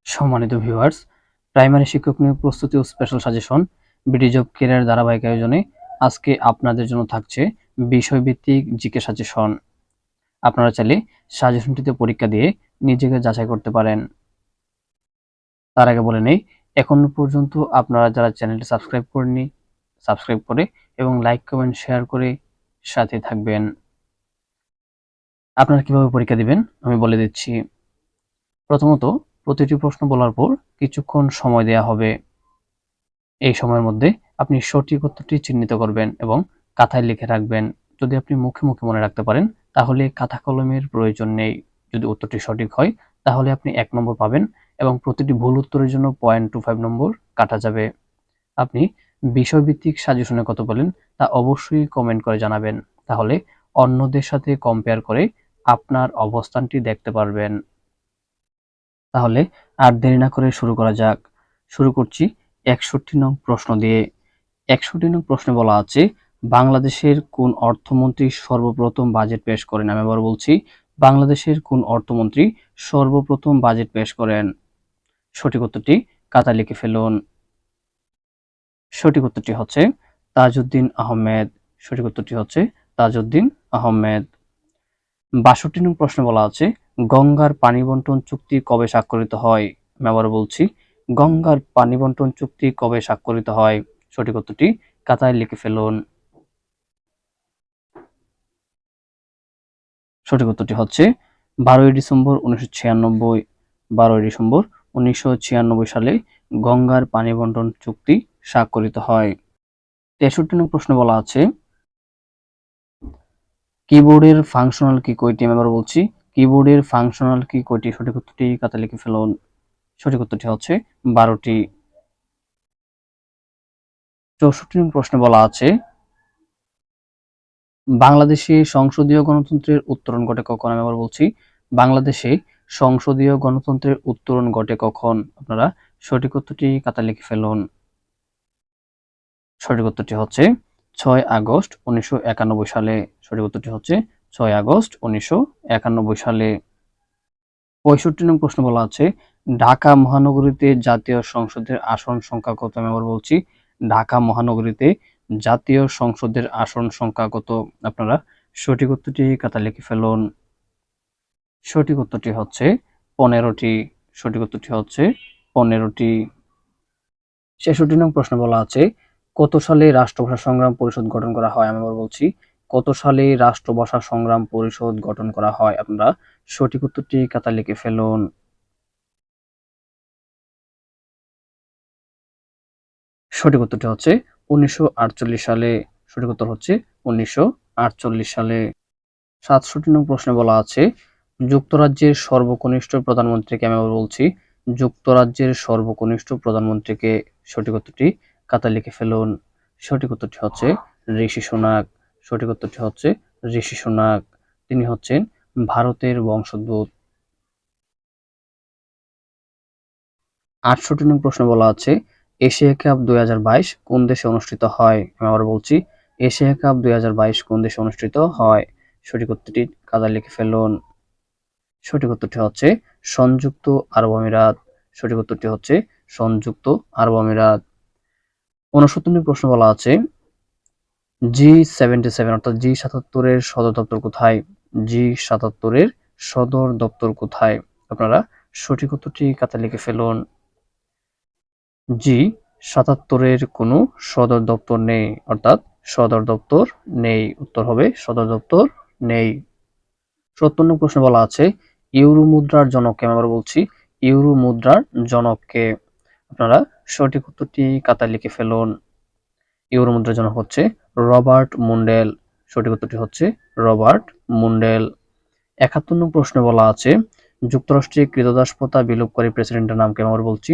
সম্মানিত viewers, primary শিক্ষক নিয়োগ প্রস্তুতি ও special suggestion BD job career ধারাবাহিক আয়োজনে আজকে আপনাদের জন্য থাকছে বিষয়ভিত্তিক জিকে সাজেশন। আপনারা চাইলে সাজেশনটিতে পরীক্ষা দিয়ে নিজেকে যাচাই করতে পারেন। তার আগে বলে নেই, এখন পর্যন্ত আপনারা যারা চ্যানেলটি সাবস্ক্রাইব করেননি, সাবস্ক্রাইব করে এবং লাইক কমেন্ট শেয়ার করে সাথে থাকবেন। আপনারা কিভাবে পরীক্ষা দিবেন আমি বলে দিচ্ছি। প্রথমত, প্রতিটি প্রশ্ন বলার পর কিছুক্ষণ সময় দেয়া হবে। এই সময়ের মধ্যে আপনি সঠিক উত্তরটি চিহ্নিত করবেন এবং খাতায় লিখে রাখবেন। যদি আপনি মুখে মুখে মনে রাখতে পারেন তাহলে খাতা কলমের প্রয়োজন নেই। যদি উত্তরটি সঠিক হয় তাহলে আপনি 1 নম্বর পাবেন এবং প্রতিটি ভুল উত্তরের জন্য 0.25 নম্বর কাটা যাবে। আপনি বিষয়ভিত্তিক সাজেশনে কত পেলেন তা অবশ্যই কমেন্ট করে জানাবেন, তাহলে অন্যদের সাথে কম্পেয়ার করে আপনার অবস্থানটি দেখতে পারবেন। তাহলে আর দেরি না করে শুরু করা যাক। শুরু করছি 61 নং প্রশ্ন দিয়ে। 61 নং প্রশ্নে বলা আছে, বাংলাদেশের কোন অর্থমন্ত্রী সর্বপ্রথম বাজেট পেশ করেন? আমি আবার বলছি, বাংলাদেশের কোন অর্থমন্ত্রী সর্বপ্রথম বাজেট পেশ করেন? সঠিক উত্তরটি খাতায় লিখে ফেলুন। সঠিক উত্তরটি হচ্ছে তাজউদ্দিন আহমেদ। সঠিক উত্তরটি হচ্ছে তাজউদ্দিন আহমেদ। 62 নং প্রশ্নে বলা আছে, গঙ্গার পানি বন্টন চুক্তি কবে স্বাক্ষরিত হয়? আমি আবার বলছি, গঙ্গার পানি বন্টন চুক্তি কবে স্বাক্ষরিত হয়? সঠিক উত্তরটি খাতায় লিখে ফেলুন। সঠিক উত্তরটি হচ্ছে 12ই ডিসেম্বর 1996। 12ই ডিসেম্বর 1996 সালে গঙ্গার পানি বন্টন চুক্তি স্বাক্ষরিত হয়। 63 নং প্রশ্নে বলা আছে, কিবোর্ডের ফাংশনাল কি কয়টি? আমি আবার বলছি, কিবোর্ডের ফাংশনাল কি কয়টি? সঠিক উত্তরটি খাতায় লিখে ফেলুন। সঠিক উত্তরটি হচ্ছে 12টি। 64 নং প্রশ্নে বলা আছে, বাংলাদেশে সংসদীয় গণতন্ত্রের উত্তরণ ঘটে কখন? আমি আবার বলছি, বাংলাদেশে সংসদীয় গণতন্ত্রের উত্তরণ ঘটে কখন? আপনারা সঠিক উত্তরটি খাতায় লিখে ফেলুন। সঠিক উত্তরটি হচ্ছে 6 আগস্ট 1991 সালে। সঠিক উত্তরটি হচ্ছে 6 আগস্ট 1991 সালে। 65 নং প্রশ্ন বলা আছে, ঢাকা মহানগরীতে জাতীয় সংসদের আসন সংখ্যা কত? আমি আবার বলছি, ঢাকা মহানগরীতে জাতীয় সংসদের আসন সংখ্যা কত? আপনারা সঠিক উত্তরটি খাতায় লিখে ফেলুন। সঠিক উত্তরটি হচ্ছে 15টি। সঠিক উত্তরটি হচ্ছে 15টি। 66 নং প্রশ্ন বলা আছে, কত সালে রাষ্ট্রভাষা সংগ্রাম পরিষদ গঠন করা হয়? আমি আবার বলছি, কত সালে রাষ্ট্রভাষা সংগ্রাম পরিষদ গঠন করা হয়? আপনারা সঠিক উত্তরটি খাতায় লিখে ফেলুন। সঠিক উত্তরটি হচ্ছে 1948 সালে। সঠিক উত্তর হচ্ছে 1948 সালে। 67 নং প্রশ্নে বলা আছে, যুক্তরাজ্যের সর্বকনিষ্ঠ প্রধানমন্ত্রীকে? আমি আবার বলছি, যুক্তরাজ্যের সর্বকনিষ্ঠ প্রধানমন্ত্রীকে? সঠিক উত্তরটি খাতায় লিখে ফেলুন। সঠিক উত্তরটি হচ্ছে ঋষি সুনাক। সঠিক উত্তরটি হচ্ছে ঋষি সুনাক। তিনি হচ্ছেন ভারতের বংশোদ্ভূত। 68 নং প্রশ্ন বলা আছে, এশিয়া কাপ 2022 কোন দেশে অনুষ্ঠিত হয়? আমি আবার বলছি, এশিয়া কাপ 2022 কোন দেশে অনুষ্ঠিত হয়? সঠিক উত্তরটি খাতায় লিখে ফেলুন। সঠিক উত্তরটি হচ্ছে সংযুক্ত আরব আমিরাত। সঠিক উত্তরটি হচ্ছে সংযুক্ত আরব আমিরাত। 69 নং প্রশ্ন বলা আছে, G77 অর্থাৎ G77 এর সদর দপ্তর কোথায়? G77 এর সদর দপ্তর কোথায়? আপনারা সঠিক উত্তরটি খাতায় লিখে ফেলুন। G77 এর কোনো সদর দপ্তর নেই, অর্থাৎ সদর দপ্তর নেই। উত্তর হবে সদর দপ্তর নেই। 70 নং প্রশ্নে বলা আছে, ইউরো মুদ্রার জনককে? আমি আবার বলছি, ইউরো মুদ্রার জনককে? আপনারা সঠিক উত্তরটি খাতায় লিখে ফেলুন। ইউরো মুদ্রার জনক হচ্ছে রবার্ট মুন্ডেল। সঠিক উত্তরটি হচ্ছে রবার্ট মুন্ডেল। 71 নং প্রশ্নে বলা আছে, যুক্তরাষ্ট্রে ক্রীতদাস প্রথা বিলোপকারী প্রেসিডেন্টের নাম কি? আমি আবার বলছি,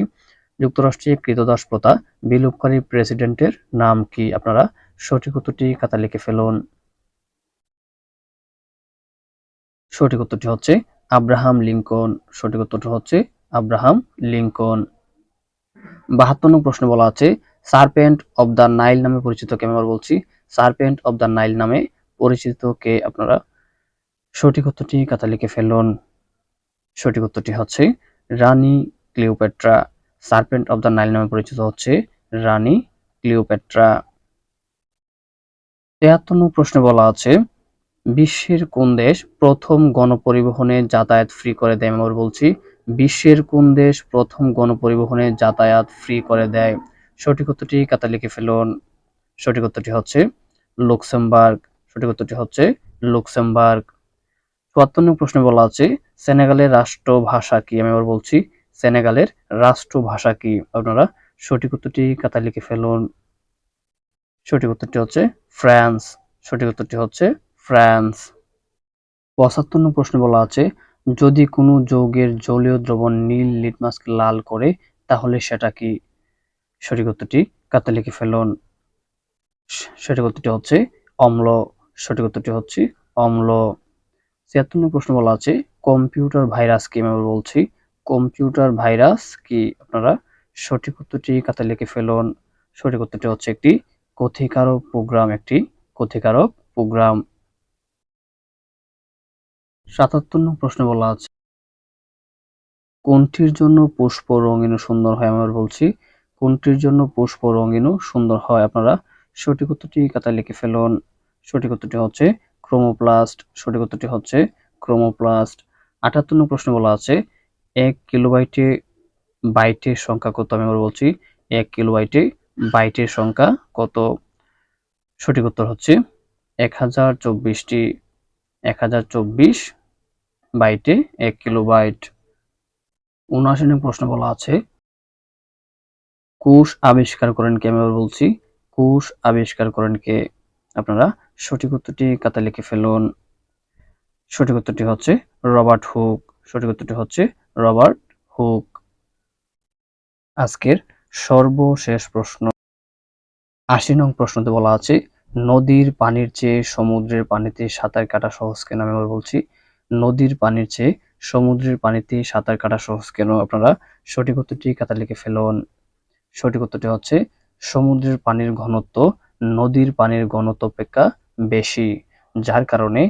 যুক্তরাষ্ট্রে ক্রীতদাস প্রথা বিলোপকারী প্রেসিডেন্টের নাম কি? আপনারা সঠিক উত্তরটি খাতায় লিখে ফেলুন। সঠিক উত্তরটি হচ্ছে আব্রাহাম লিঙ্কন। সঠিক উত্তরটি হচ্ছে আব্রাহাম লিঙ্কন। 72 নং প্রশ্নে বলা আছে, সার্পেন্ট অব দ্য নাইল নামে পরিচিত কে? আমি আবার বলছি, সার্পেন্ট অব দ্য নাইল নামে পরিচিত কে? আপনারা সঠিক উত্তরটি খাতায় লিখে ফেলুন। সঠিক উত্তরটি হচ্ছে রানী Cleopatra. Serpent of the Nile নামে পরিচিত হচ্ছে রানী ক্লিওপেট্রা। ৭৩ নং প্রশ্নে বলা আছে বিশ্বের কোন দেশ প্রথম গণপরিবহনে যাতায়াত ফ্রি করে দেয়? আমি বলছি বিশ্বের কোন দেশ প্রথম গণপরিবহনে যাতায়াত ফ্রি করে দেয়? সঠিক উত্তরটি খাতায় লিখে ফেলুন। সঠিক উত্তরটি হচ্ছে লুক্সেমবার্গ। সঠিক উত্তরটি হচ্ছে লুক্সেমবার্গ। ৭৪ নং প্রশ্নে বলা আছে সেনেগালের রাষ্ট্রভাষা কি? আমি আবার বলছি সেনেগালের রাষ্ট্রভাষা কি? আপনারা সঠিক উত্তরটি খাতায় লিখে ফেলুন। সঠিক উত্তরটি হচ্ছে ফ্রান্স। সঠিক উত্তরটি হচ্ছে ফ্রান্স। ৭৫ নং প্রশ্নে বলা আছে যদি কোনো যৌগের জলীয় দ্রবণ নীল লিটমাসকে লাল করে তাহলে সেটা কি? সঠিক উত্তরটি খাতায় লিখে ফেলুন। সঠিক উত্তরটি হচ্ছে অম্ল। সঠিক উত্তরটি হচ্ছে অম্ল। ৭৬ নং প্রশ্ন বলা আছে কম্পিউটার ভাইরাস কি? আমি বলছি কম্পিউটার ভাইরাস কি? আপনারা সঠিক উত্তরটি খাতায় লিখে ফেলুন। সঠিক উত্তরটি হচ্ছে একটি ক্ষতিকারক প্রোগ্রাম। একটি ক্ষতিকারক প্রোগ্রাম। ৭৭ নং প্রশ্নে বলা আছে কোনটির জন্য পুষ্প রঙিন ও সুন্দর হয়? আমি বলছি কোনটির জন্য পুষ্প রঙিন ও সুন্দর হয়? আপনারা সঠিক উত্তরটি খাতায় লিখে ফেলুন। সঠিক উত্তরটি হচ্ছে ক্রোমোপ্লাস্ট। সঠিক উত্তরটি হচ্ছে ক্রোমোপ্লাস্ট। ৭৮ নং প্রশ্নে বলা আছে ১ কিলোবাইটে বাইটের সংখ্যা কত? আমি বলছি ১ কিলোবাইটে বাইটের সংখ্যা কত? সঠিক উত্তর হচ্ছে ১০২৪টি। ১০২৪ বাইটে ১ কিলোবাইট। ৭৯ নং প্রশ্ন বলা আছে কোষ আবিষ্কার করেন কে? আমি বলছি কোষ আবিষ্কার করেন কে? আপনারা সঠিক উত্তরটি খাতায় লিখে ফেলুন। সঠিক উত্তরটি হচ্ছে রবার্ট হুক। সঠিক উত্তরটি হচ্ছে রবার্ট হুক। আজকের সর্বশেষ প্রশ্ন ৮০ নং প্রশ্নতে বলা আছে নদীর পানির চেয়ে সমুদ্রের পানিতে সাঁতার কাটা সহজ কেন? আমি বলছি নদীর পানির চেয়ে সমুদ্রের পানিতে সাঁতার কাটা সহজ কেন? আপনারা সঠিক উত্তরটি খাতায় লিখে ফেলুন। সঠিক উত্তরটি হচ্ছে সমুদ্রের পানির ঘনত্ব নদীর পানির ঘনত্ব অপেক্ষা বেশি, যার কারণে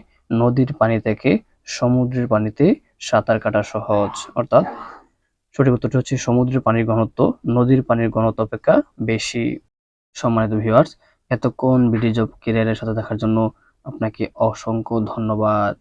নদীর পানি থেকে সমুদ্রের পানিতে সাঁতার কাটা সহজ। অর্থাৎ সঠিক উত্তরটি হচ্ছে সমুদ্রের পানির ঘনত্ব নদীর পানির ঘনত্ব অপেক্ষা বেশি। সম্মানিত ভিউয়ার্স, এতক্ষণ ভিডিও জব ক্যারিয়ারের সাথে দেখার জন্য আপনাকে অসংখ্য ধন্যবাদ।